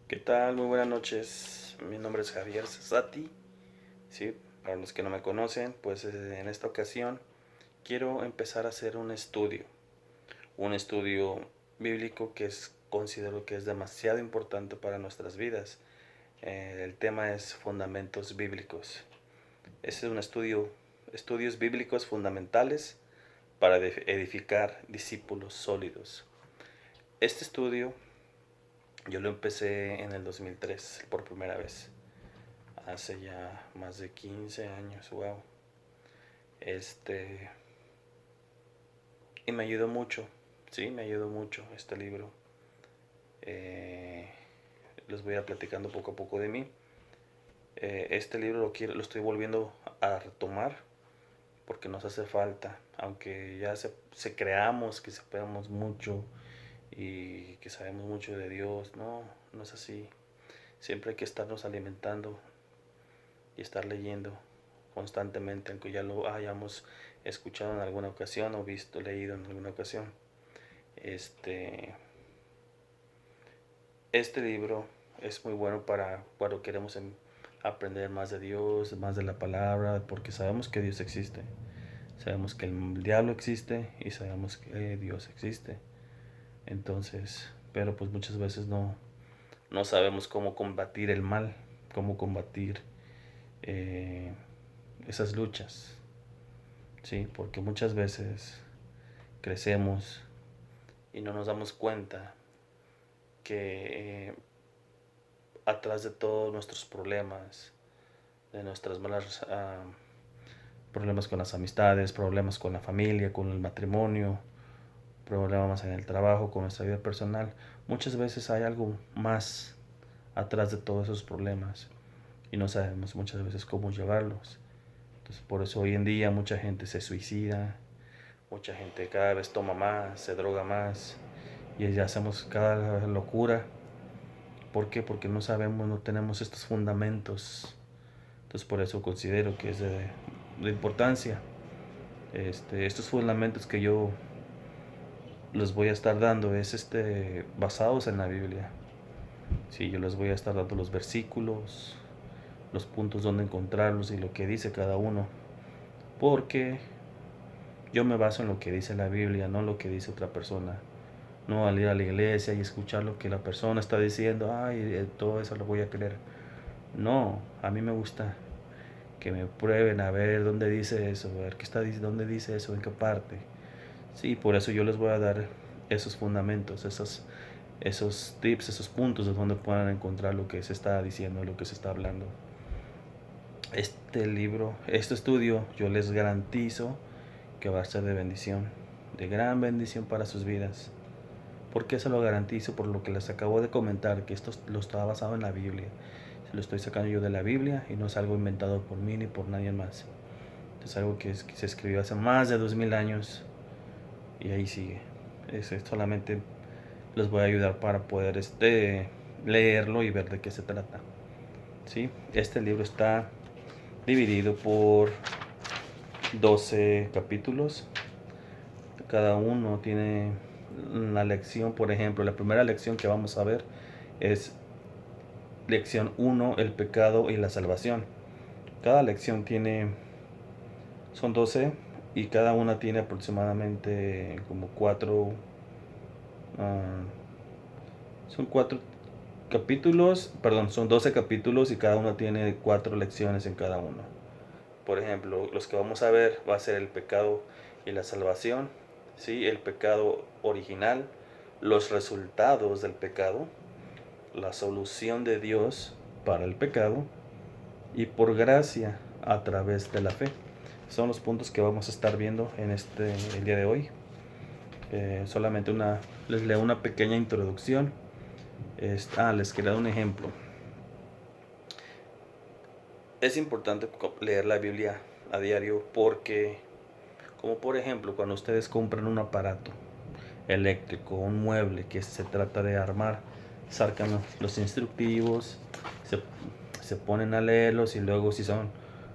¿Qué tal? Muy buenas noches. Mi nombre es Javier Cesati. Sí, para los que no me conocen, pues en esta ocasión quiero empezar a hacer un estudio bíblico considero que es demasiado importante para nuestras vidas. El tema es fundamentos bíblicos. Este es un estudios bíblicos fundamentales para edificar discípulos sólidos. Este estudio yo lo empecé en el 2003 por primera vez. Hace ya más de 15 años, wow. Este, y me ayudó mucho, sí, me ayudó mucho este libro. Eh, Les voy a platicando poco a poco de mí. Este libro lo estoy volviendo a retomar porque nos hace falta, aunque ya se creamos que sabemos mucho y que sabemos mucho de Dios, no, no es así. Siempre hay que estarnos alimentando y estar leyendo constantemente, aunque ya lo hayamos escuchado en alguna ocasión o visto, leído en alguna ocasión. Este, este libro es muy bueno para cuando queremos aprender más de Dios, más de la palabra, porque sabemos que Dios existe. Sabemos que el diablo existe y sabemos que Dios existe. Entonces, pero pues muchas veces no sabemos cómo combatir el mal, cómo combatir eh, esas luchas. Sí, porque muchas veces crecemos y no nos damos cuenta que atrás de todos nuestros problemas, de nuestras malas problemas con las amistades, problemas con la familia, con el matrimonio, problemas en el trabajo, con nuestra vida personal, muchas veces hay algo más atrás de todos esos problemas y no sabemos muchas veces cómo llevarlos. Entonces por eso hoy en día mucha gente se suicida, mucha gente cada vez toma más, se droga más y ya hacemos cada locura. ¿Por qué? Porque no sabemos, no tenemos estos fundamentos. Entonces por eso considero que es de importancia. Estos fundamentos que yo les voy a estar dando es basados en la Biblia. Sí, yo les voy a estar dando los versículos, los puntos donde encontrarlos y lo que dice cada uno. Porque yo me baso en lo que dice la Biblia, no lo que dice otra persona. No al ir a la iglesia y escuchar lo que la persona está diciendo, ay, todo eso lo voy a creer. No, a mí me gusta que me prueben a ver dónde dice eso, a ver qué está, dónde dice eso, en qué parte. Sí, por eso yo les voy a dar esos fundamentos, esos tips, esos puntos de donde puedan encontrar lo que se está diciendo, lo que se está hablando. Este estudio, yo les garantizo que va a ser de bendición, de gran bendición para sus vidas. ¿Por qué se lo garantizo? Por lo que les acabo de comentar, que esto lo está basado en la Biblia. Se lo estoy sacando yo de la Biblia y no es algo inventado por mí ni por nadie más. Es algo que se escribió hace más de 2000 años y ahí sigue. Solamente les voy a ayudar para poder leerlo y ver de qué se trata. ¿Sí? Este libro está dividido por 12 capítulos. Cada uno tiene una lección. Por ejemplo, la primera lección que vamos a ver es lección 1, el pecado y la salvación. Cada lección son 12 y cada una tiene aproximadamente como 4, son 4 capítulos, perdón, son 12 capítulos y cada uno tiene 4 lecciones en cada uno. Por ejemplo, los que vamos a ver va a ser el pecado y la salvación, ¿sí? El pecado original, los resultados del pecado, la solución de Dios para el pecado y por gracia a través de la fe. Son los puntos que vamos a estar viendo en el día de hoy. Solamente les leo una pequeña introducción. Les quería dar un ejemplo. Es importante leer la Biblia a diario porque, como por ejemplo, cuando ustedes compran un aparato eléctrico, un mueble que se trata de armar, sacan los instructivos, se, se ponen a leerlos y luego si son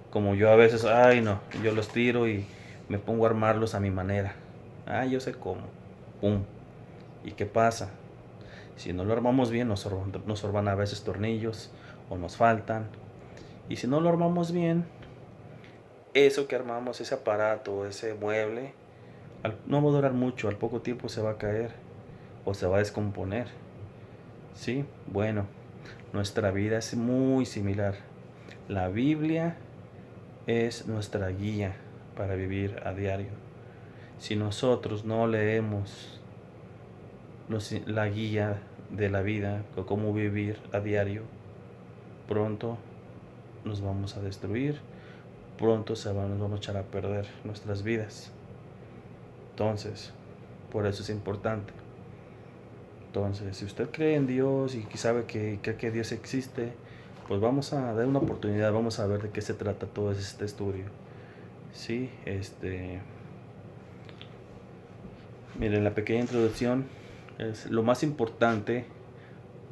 como yo a veces, ay no, yo los tiro y me pongo a armarlos a mi manera. Ah, yo sé cómo. Pum. ¿Y qué pasa? Si no lo armamos bien, nos sorban a veces tornillos o nos faltan. Y si no lo armamos bien, eso que armamos, ese aparato, ese mueble, no va a durar mucho, al poco tiempo se va a caer o se va a descomponer. ¿Sí? Bueno, nuestra vida es muy similar. La Biblia es nuestra guía para vivir a diario. Si nosotros no leemos la guía de la vida o cómo vivir a diario, pronto nos vamos a destruir, pronto nos vamos a echar a perder nuestras vidas. Entonces, por eso es importante. Entonces, si usted cree en Dios y sabe que cree que Dios existe, pues vamos a dar una oportunidad, vamos a ver de qué se trata todo este estudio. Sí, miren, la pequeña introducción es lo más importante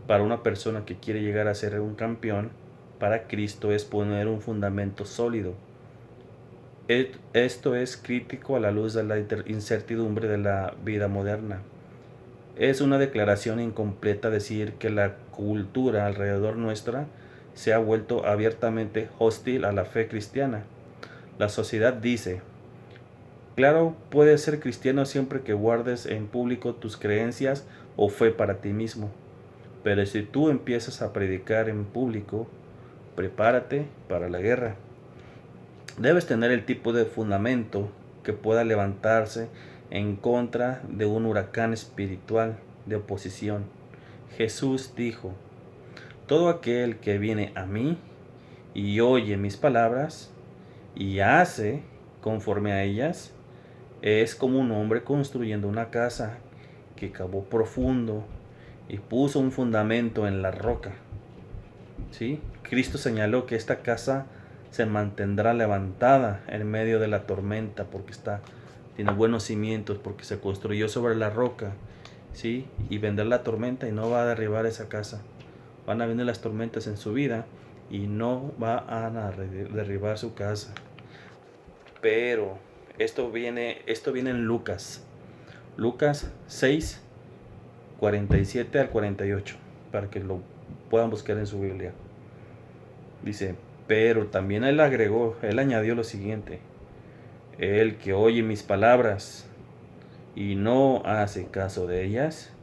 para una persona que quiere llegar a ser un campeón para Cristo es poner un fundamento sólido. Esto es crítico a la luz de la incertidumbre de la vida moderna. Es una declaración incompleta decir que la cultura alrededor nuestra se ha vuelto abiertamente hostil a la fe cristiana. La sociedad dice: claro, puedes ser cristiano siempre que guardes en público tus creencias o fe para ti mismo. Pero si tú empiezas a predicar en público, prepárate para la guerra. Debes tener el tipo de fundamento que pueda levantarse en contra de un huracán espiritual de oposición. Jesús dijo: todo aquel que viene a mí y oye mis palabras y hace conforme a ellas, es como un hombre construyendo una casa que cavó profundo y puso un fundamento en la roca. ¿Sí? Cristo señaló que esta casa se mantendrá levantada en medio de la tormenta porque tiene buenos cimientos, porque se construyó sobre la roca. ¿Sí? Y vendrá la tormenta y no va a derribar esa casa. Van a venir las tormentas en su vida y no va a derribar su casa. Pero esto viene en Lucas 6, 47 al 48, para que lo puedan buscar en su Biblia. Dice: pero también él añadió lo siguiente: el que oye mis palabras y no hace caso de ellas,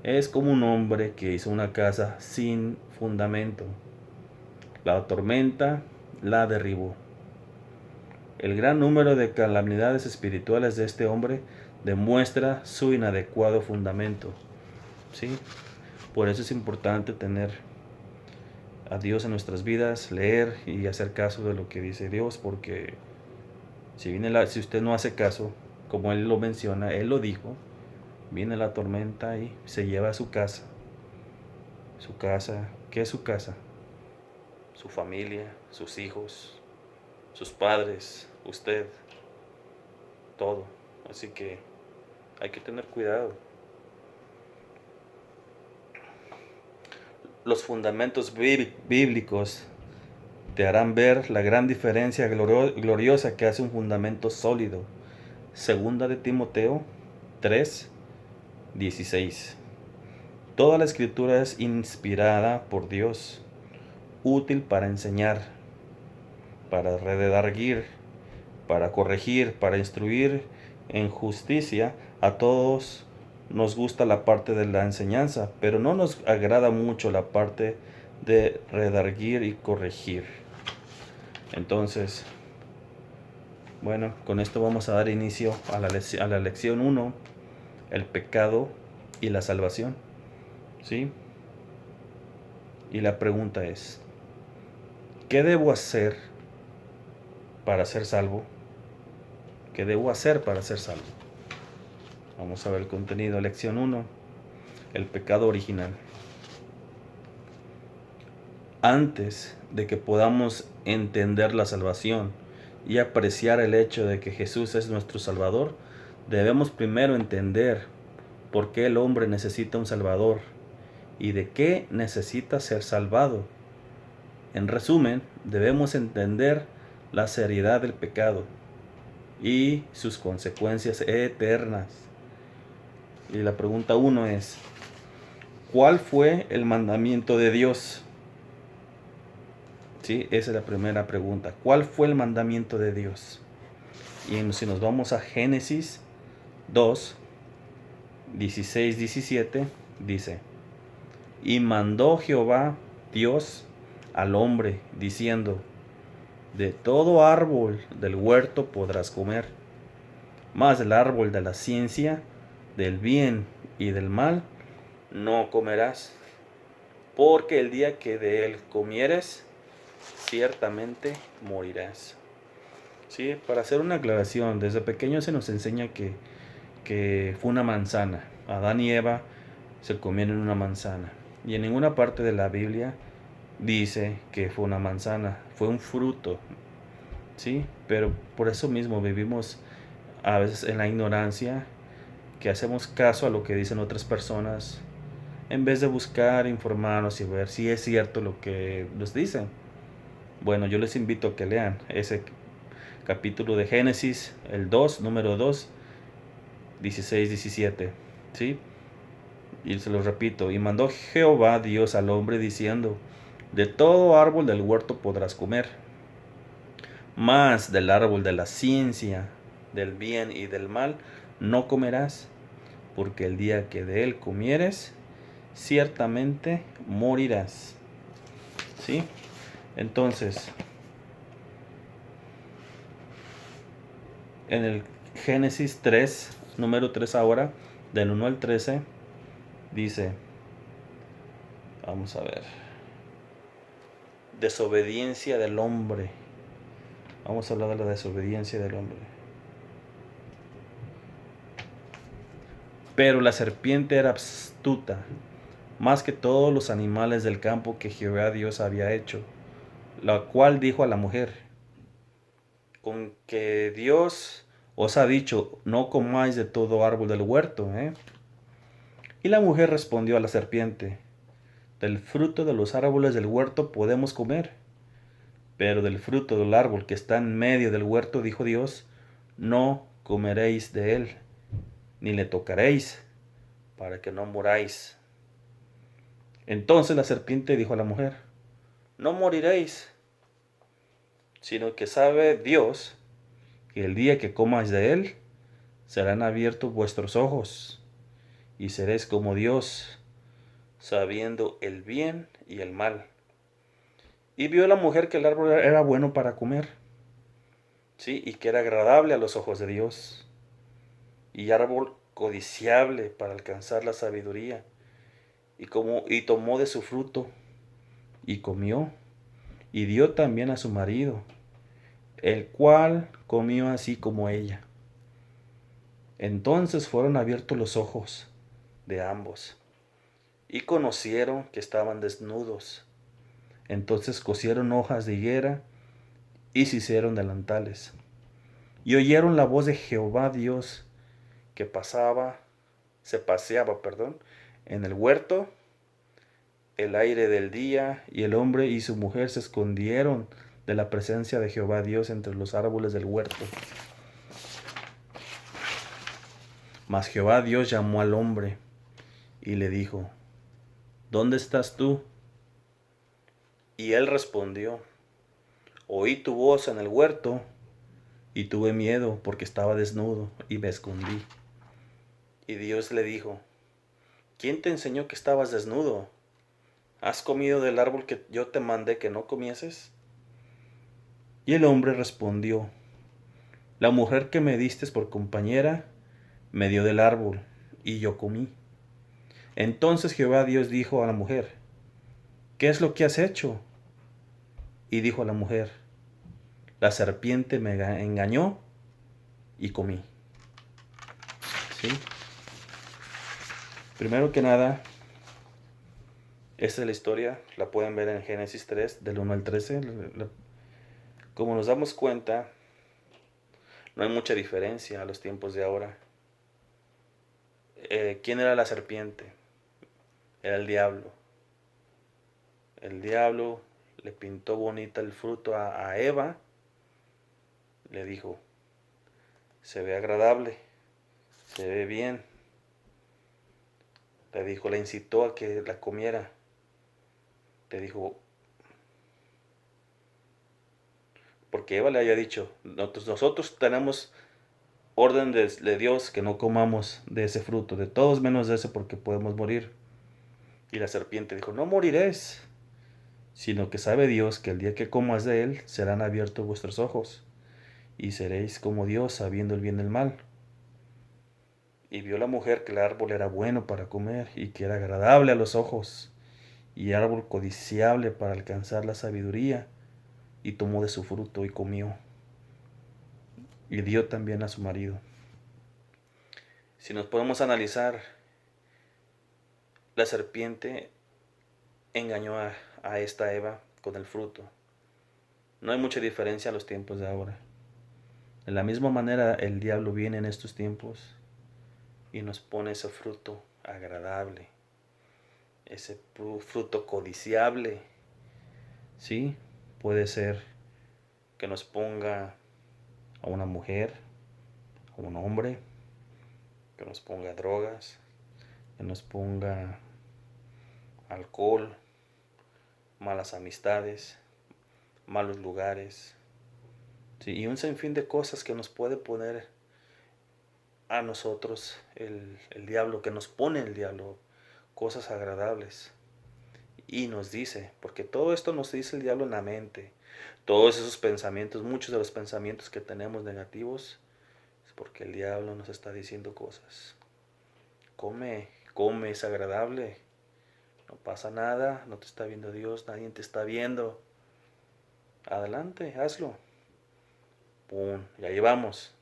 es como un hombre que hizo una casa sin fundamento. La tormenta la derribó. El gran número de calamidades espirituales de este hombre demuestra su inadecuado fundamento. ¿Sí? Por eso es importante tener a Dios en nuestras vidas, leer y hacer caso de lo que dice Dios, porque si usted no hace caso, como Él lo menciona, Él lo dijo, viene la tormenta y se lleva a su casa. Su casa, ¿qué es su casa? Su familia, sus hijos, sus padres, usted, todo. Así que hay que tener cuidado. Los fundamentos bíblicos te harán ver la gran diferencia gloriosa que hace un fundamento sólido. Segunda de Timoteo 3, 16. Toda la escritura es inspirada por Dios, útil para enseñar, para redarguir, para corregir, para instruir en justicia. A todos nos gusta la parte de la enseñanza, pero no nos agrada mucho la parte de redarguir y corregir. Entonces, bueno, con esto vamos a dar inicio a la lección 1, el pecado y la salvación. ¿Sí? Y la pregunta es: ¿qué debo hacer para ser salvo? ¿Qué debo hacer para ser salvo? Vamos a ver el contenido. Lección 1, el pecado original. Antes de que podamos entender la salvación y apreciar el hecho de que Jesús es nuestro Salvador, debemos primero entender por qué el hombre necesita un Salvador y de qué necesita ser salvado. En resumen, debemos entender la seriedad del pecado y sus consecuencias eternas. Y la pregunta 1 es: ¿Cuál fue el mandamiento de Dios? ¿Sí? Esa es la primera pregunta. ¿Cuál fue el mandamiento de Dios? Y si nos vamos a Génesis 2, 16, 17, dice: y mandó Jehová Dios al hombre, diciendo: de todo árbol del huerto podrás comer, mas del árbol de la ciencia, del bien y del mal, no comerás, porque el día que de él comieres, ciertamente morirás. Sí, para hacer una aclaración, desde pequeño se nos enseña que fue una manzana. Adán y Eva se comieron una manzana. Y en ninguna parte de la Biblia dice que fue una manzana, fue un fruto. Sí, pero por eso mismo vivimos a veces en la ignorancia, que hacemos caso a lo que dicen otras personas, en vez de buscar, informarnos y ver si es cierto lo que nos dicen. Bueno, yo les invito a que lean ese capítulo de Génesis, el 2, número 2, 16, 17. ¿Sí? Y se lo repito: y mandó Jehová Dios al hombre diciendo: de todo árbol del huerto podrás comer, mas del árbol de la ciencia, del bien y del mal, no comerás, porque el día que de él comieres, ciertamente morirás. ¿Sí? Entonces, en el Génesis 3, número 3 ahora, del 1 al 13, dice, vamos a ver, desobediencia del hombre. Vamos a hablar de la desobediencia del hombre. Pero la serpiente era astuta, más que todos los animales del campo que Jehová Dios había hecho, la cual dijo a la mujer: con que Dios os ha dicho, no comáis de todo árbol del huerto, ¿eh? Y la mujer respondió a la serpiente: del fruto de los árboles del huerto podemos comer, pero del fruto del árbol que está en medio del huerto, dijo Dios, no comeréis de él, ni le tocaréis, para que no muráis. Entonces la serpiente dijo a la mujer: no moriréis, sino que sabe Dios que el día que comáis de él, serán abiertos vuestros ojos, y seréis como Dios, sabiendo el bien y el mal. Y vio la mujer que el árbol era bueno para comer, ¿sí? Y que era agradable a los ojos de Dios, y árbol codiciable para alcanzar la sabiduría. Y tomó de su fruto, y comió, y dio también a su marido, el cual comió así como ella. Entonces fueron abiertos los ojos de ambos, y conocieron que estaban desnudos. Entonces cosieron hojas de higuera, y se hicieron delantales. Y oyeron la voz de Jehová Dios, que se paseaba, en el huerto, el aire del día, y el hombre y su mujer se escondieron de la presencia de Jehová Dios entre los árboles del huerto. Mas Jehová Dios llamó al hombre y le dijo: ¿dónde estás tú? Y él respondió: oí tu voz en el huerto, y tuve miedo porque estaba desnudo y me escondí. Y Dios le dijo: ¿quién te enseñó que estabas desnudo? ¿Has comido del árbol que yo te mandé que no comieses? Y el hombre respondió: la mujer que me diste por compañera me dio del árbol, y yo comí. Entonces Jehová Dios dijo a la mujer: ¿qué es lo que has hecho? Y dijo a la mujer: la serpiente me engañó y comí. ¿Sí? Primero que nada, esta es la historia, la pueden ver en Génesis 3, del 1 al 13. Como nos damos cuenta, no hay mucha diferencia a los tiempos de ahora. ¿Quién era la serpiente? Era el diablo. El diablo le pintó bonita el fruto a Eva, le dijo: se ve agradable, se ve bien, Le dijo, le incitó a que la comiera. Le dijo, porque Eva le había dicho, nosotros tenemos orden de Dios que no comamos de ese fruto, de todos menos de ese porque podemos morir. Y la serpiente dijo, no moriréis, sino que sabe Dios que el día que comas de él serán abiertos vuestros ojos, y seréis como Dios sabiendo el bien y el mal. Y vio la mujer que el árbol era bueno para comer, y que era agradable a los ojos, y árbol codiciable para alcanzar la sabiduría, y tomó de su fruto y comió, y dio también a su marido. Si nos podemos analizar, la serpiente engañó a esta Eva con el fruto. No hay mucha diferencia a los tiempos de ahora. De la misma manera, el diablo viene en estos tiempos y nos pone ese fruto agradable, ese fruto codiciable. Sí, puede ser que nos ponga a una mujer, a un hombre, que nos ponga drogas, que nos ponga alcohol, malas amistades, malos lugares, sí, y un sinfín de cosas que nos puede poner a nosotros el diablo, que nos pone el diablo, cosas agradables. Y nos dice, porque todo esto nos dice el diablo en la mente, todos esos pensamientos, muchos de los pensamientos que tenemos negativos, es porque el diablo nos está diciendo cosas. Come, come, es agradable, no pasa nada, no te está viendo Dios, nadie te está viendo. Adelante, hazlo. Pum, y ahí vamos,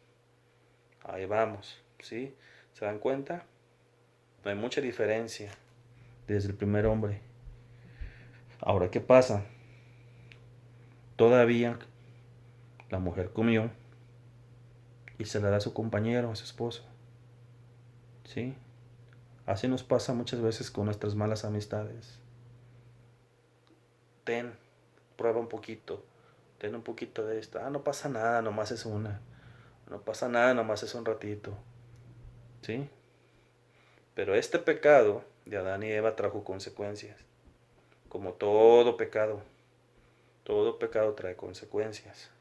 ¿sí? ¿Se dan cuenta? No hay mucha diferencia desde el primer hombre. Ahora, ¿qué pasa? Todavía la mujer comió y se la da a su compañero, a su esposo, ¿sí? Así nos pasa muchas veces con nuestras malas amistades. Ten, prueba un poquito, ten un poquito de esta. Ah, no pasa nada, nomás es una. No pasa nada, nomás es un ratito, ¿sí? Pero este pecado de Adán y Eva trajo consecuencias. Como todo pecado trae consecuencias.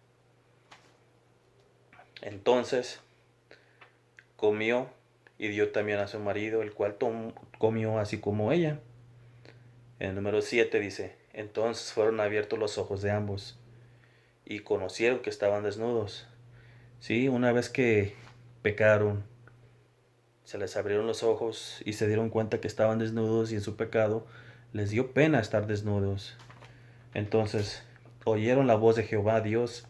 Entonces comió y dio también a su marido, el cual comió así como ella. En el número 7 dice, entonces fueron abiertos los ojos de ambos y conocieron que estaban desnudos. Sí, una vez que pecaron, se les abrieron los ojos y se dieron cuenta que estaban desnudos y en su pecado les dio pena estar desnudos. Entonces oyeron la voz de Jehová Dios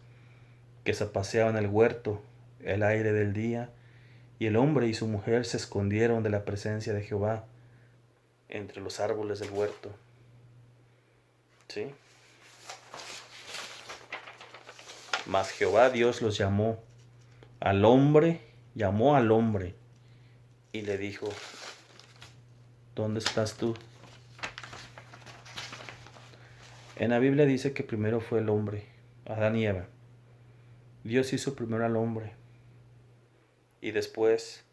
que se paseaba en el huerto, el aire del día, y el hombre y su mujer se escondieron de la presencia de Jehová entre los árboles del huerto. ¿Sí? Mas Jehová Dios los llamó al hombre y le dijo, ¿dónde estás tú? En la Biblia dice que primero fue el hombre, Adán y Eva. Dios hizo primero al hombre y después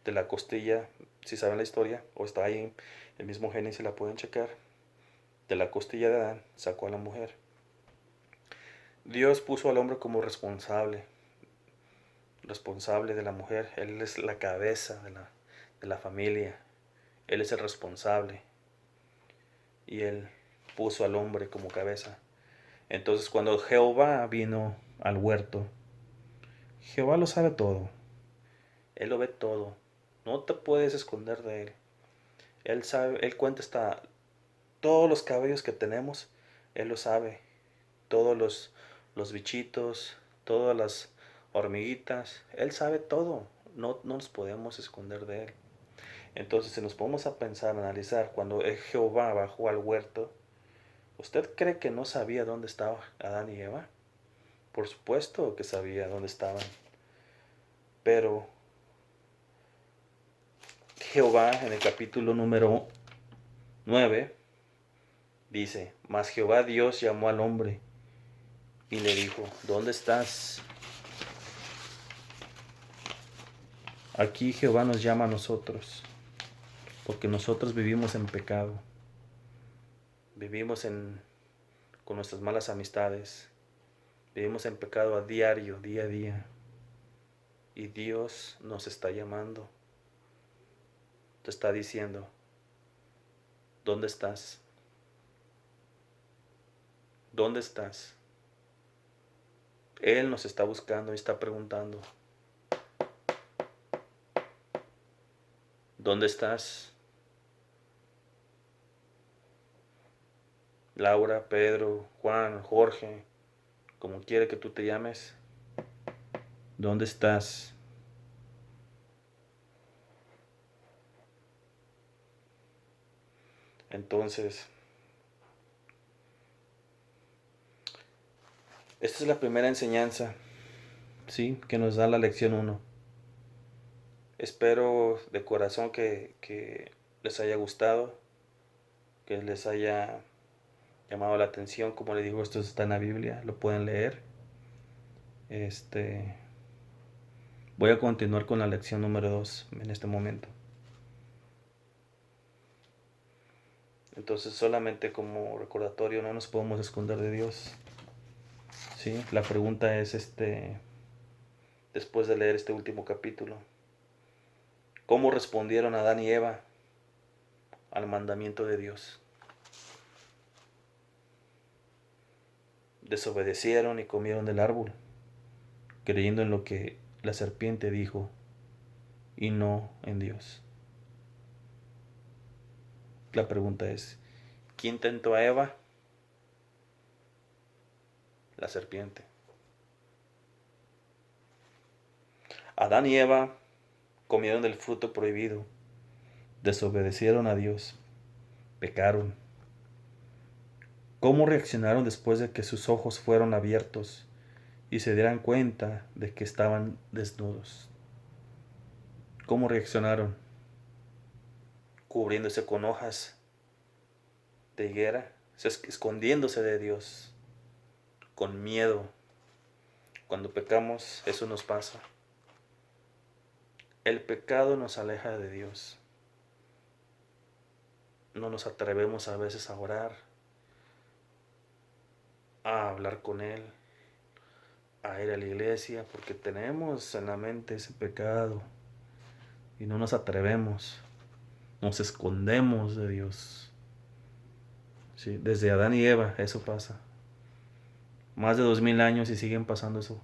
de la costilla, si saben la historia, o está ahí en el mismo Génesis, la pueden checar, de la costilla de Adán sacó a la mujer. Dios puso al hombre como responsable de la mujer. Él es la cabeza de la familia. Él es el responsable. Y él puso al hombre como cabeza. Entonces cuando Jehová vino al huerto, Jehová lo sabe todo. Él lo ve todo. No te puedes esconder de él. Él sabe, él cuenta hasta todos los cabellos que tenemos. Él lo sabe. Todos los bichitos, todas las hormiguitas. Él sabe todo. No nos podemos esconder de él. Entonces, si nos ponemos a pensar, a analizar, cuando Jehová bajó al huerto, ¿usted cree que no sabía dónde estaban Adán y Eva? Por supuesto que sabía dónde estaban. Pero Jehová en el capítulo número 9 dice, mas Jehová Dios llamó al hombre y le dijo, ¿dónde estás? Aquí Jehová nos llama a nosotros. porque nosotros vivimos en pecado, vivimos con nuestras malas amistades, vivimos en pecado a diario, día a día, y Dios nos está llamando, te está diciendo, ¿dónde estás? ¿Dónde estás? Él nos está buscando y está preguntando, ¿dónde estás? Laura, Pedro, Juan, Jorge, como quiera que tú te llames, ¿dónde estás? Entonces, esta es la primera enseñanza, ¿sí? Que nos da la lección 1. Espero de corazón que les haya gustado, que les haya llamado la atención. Como les digo, esto está en la Biblia, lo pueden leer. Voy a continuar con la lección número 2 en este momento. Entonces, solamente como recordatorio, no nos podemos esconder de Dios. ¿Sí? La pregunta es, después de leer este último capítulo, ¿cómo respondieron Adán y Eva al mandamiento de Dios? Desobedecieron y comieron del árbol, creyendo en lo que la serpiente dijo y no en Dios. La pregunta es, ¿quién tentó a Eva? La serpiente. Adán y Eva comieron del fruto prohibido, desobedecieron a Dios, pecaron. ¿Cómo reaccionaron después de que sus ojos fueron abiertos y se dieran cuenta de que estaban desnudos? ¿Cómo reaccionaron? Cubriéndose con hojas de higuera, escondiéndose de Dios, con miedo. Cuando pecamos, eso nos pasa. El pecado nos aleja de Dios. No nos atrevemos a veces a orar, a hablar con Él, a ir a la iglesia, porque tenemos en la mente ese pecado y no nos atrevemos, nos escondemos de Dios. Sí, desde Adán y Eva eso pasa. Más de 2000 años y siguen pasando eso.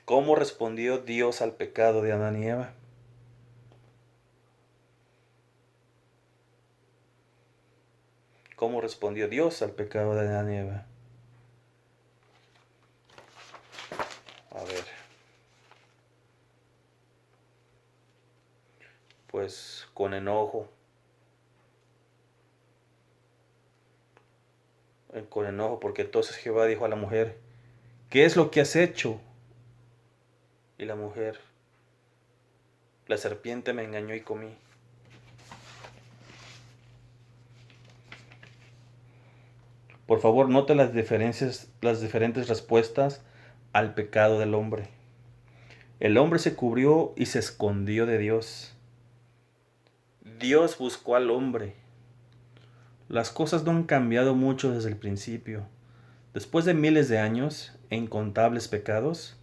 ¿Cómo respondió Dios al pecado de Adán y Eva? ¿Cómo respondió Dios al pecado de Adán y Eva? A ver. Pues con enojo. Con enojo, porque entonces Jehová dijo a la mujer, ¿qué es lo que has hecho? Y la mujer, la serpiente me engañó y comí. Por favor, note las diferentes respuestas al pecado del hombre. El hombre se cubrió y se escondió de Dios. Dios buscó al hombre. Las cosas no han cambiado mucho desde el principio. Después de miles de años e incontables pecados,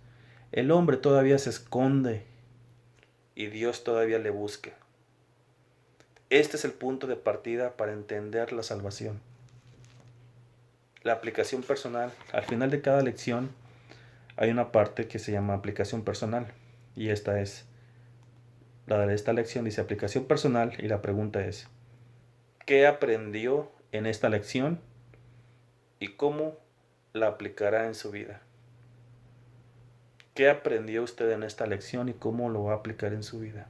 el hombre todavía se esconde y Dios todavía le busca. Este es el punto de partida para entender la salvación. La aplicación personal. Al final de cada lección hay una parte que se llama aplicación personal. Y esta es, la de esta lección dice aplicación personal y la pregunta es, ¿qué aprendió en esta lección y cómo la aplicará en su vida? ¿Qué aprendió usted en esta lección y cómo lo va a aplicar en su vida?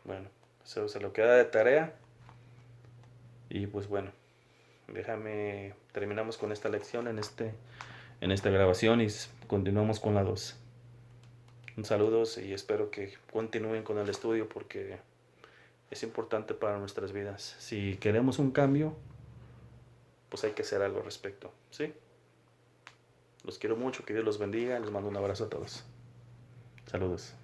Bueno, eso se lo queda de tarea. Y pues bueno, terminamos con esta lección en esta grabación y continuamos con la 2. Un saludos y espero que continúen con el estudio porque es importante para nuestras vidas. Si queremos un cambio, pues hay que hacer algo al respecto, ¿sí? Los quiero mucho, que Dios los bendiga, les mando un abrazo a todos. Saludos.